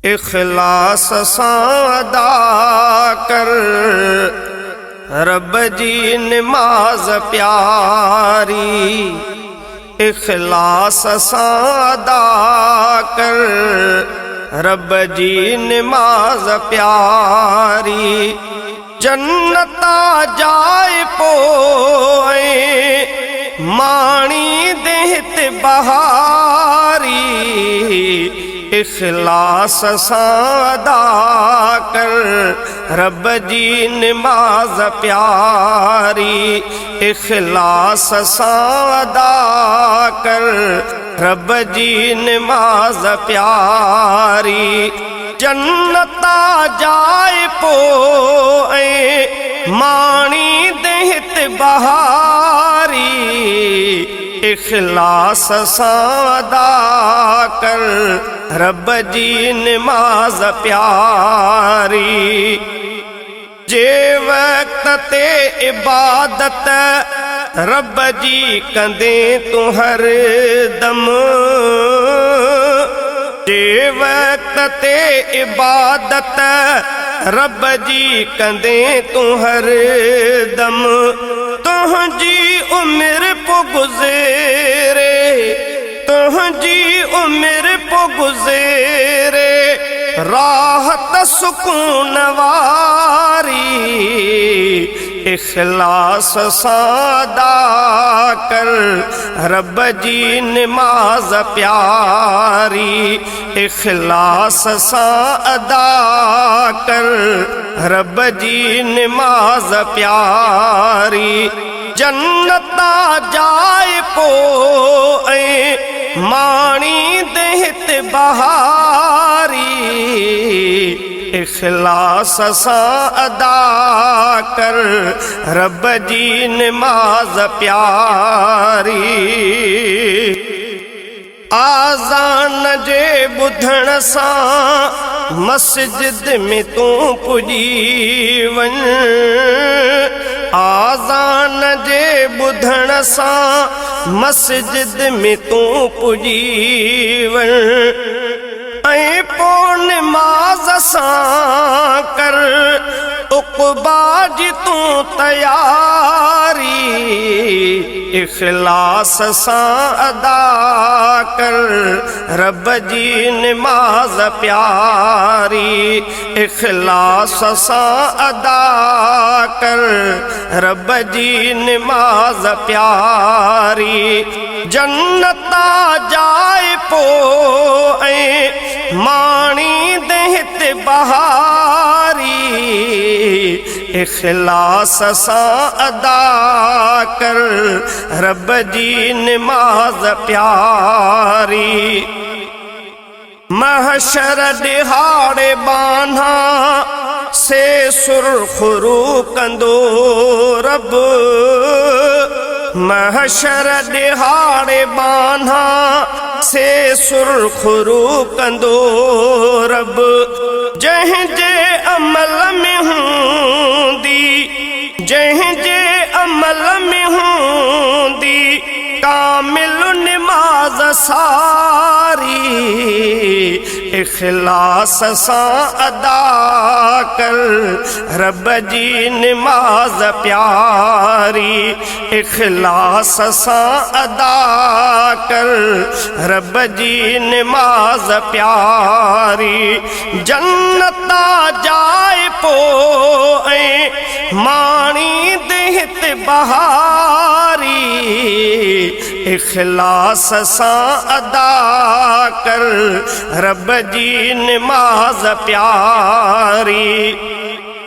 इखलास सां अदा कर रब जी नमाज़ प्यारी। इखलास सां अदा कर रब जी नमाज़ प्यारी। जन्नता जाए पोए माणी देहत बहारी। इखलास सां अदा कर रब जी नमाज़ प्यारी। इखलास सां अदा कर रब जी नमाज़ प्यारी। जन्नता जाए पोए माणी देहत बहारी। इखलास सां अदा कर रब जी नमाज़ प्यारी। जे वक्त ते इबादत रब जी कंदे तू हर दम। जे वक्त ते इबादत रब जी कंदे तू हर दम। तुझी उम्र पो गुज़रे, तुझी उम्र पो गुज़रे राहत सुकून वारी। इखलास सां अदा कर रब जी नमाज़ प्यारी। इखलास सां अदा कर रब जी नमाज़ प्यारी। जन्नता जाए पोए माणी देहत बहारी। इखलास सां अदा कर रब जी नमाज़ प्यारी। आज़ान जे ॿुधण सां मस्जिद में तू पुॼी वञ। आज़ान जे ॿुधण सां मस्जिद में तू पुॼी वञ। ऐं पोइ नमाज़ सां कर उक़बा जी तू तयारी। इखलास सां अदा कर रब जी नमाज़ प्यारी। इखलास सां अदा कर रब जी नमाज़ प्यारी। जन्नता जाए पोए माणी देहत बहारी। इखलास सां अदा कर रब जी नमाज़ प्यारी। महशर दिहाड़े बान्हा से सुरखरू कंदो रब। महशर दिहाड़े बान्हा से सुरखरू कंदो रब। जंहिंजे अमल में हूंदी, जंहिंजे अमल में हूंदी कामिल नमाज़ सारी। इखलास सां अदा कर रब जी नमाज़ प्यारी। इखलास सां अदा कर रब जी नमाज़ प्यारी। जन्नता जाए पोए माणी देहत बहारी। इखलास सां अदा कर रब जी नमाज़ प्यारी।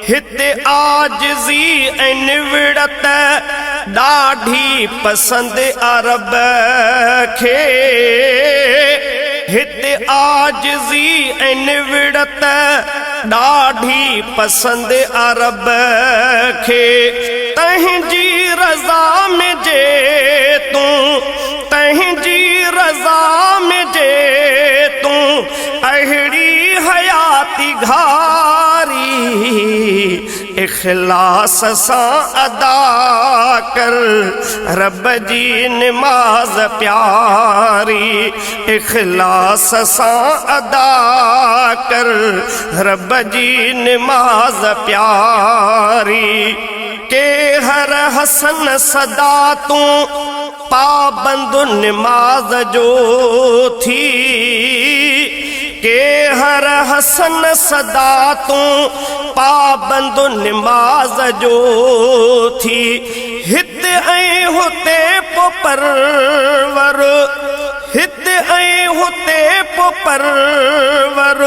हिते आजिज़ी ऐं निवड़त ॾाढी पसंदि रब खे। हिते आजिज़ी ऐं निवड़त ॾाढी पसंदि रब खे। तंहिंजी रज़ा में जे तू, तंहिंजी रज़ा में जे तू अहिड़ी हयाती घारी। इखलास सां अदा कर रब जी नमाज़ प्यारी। इखलास सां अदा कर रब जी नमाज प्यारी के हर हसन सदा तू पाबंद नमाज जो थी के हर हसन सदा तू पाबंद नमाज जो थी हित ऐं हुते पो परवर हित ऐं हुते पो परवर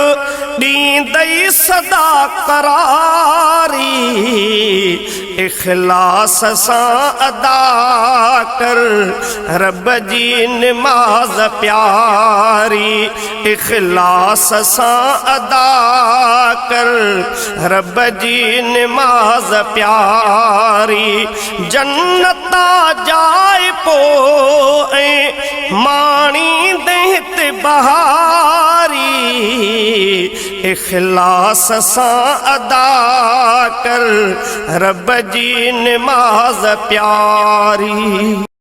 ॾींदई सदा करारी इख़लास सां अदा कर रब जी नमाज प्यारी इख़लास सां अदा कर रब जी नमाज प्यारी जन्नता जाए पो ऐं माणी दहित बहारी इख़लास सां अदा कर रब जी नमाज प्यारी।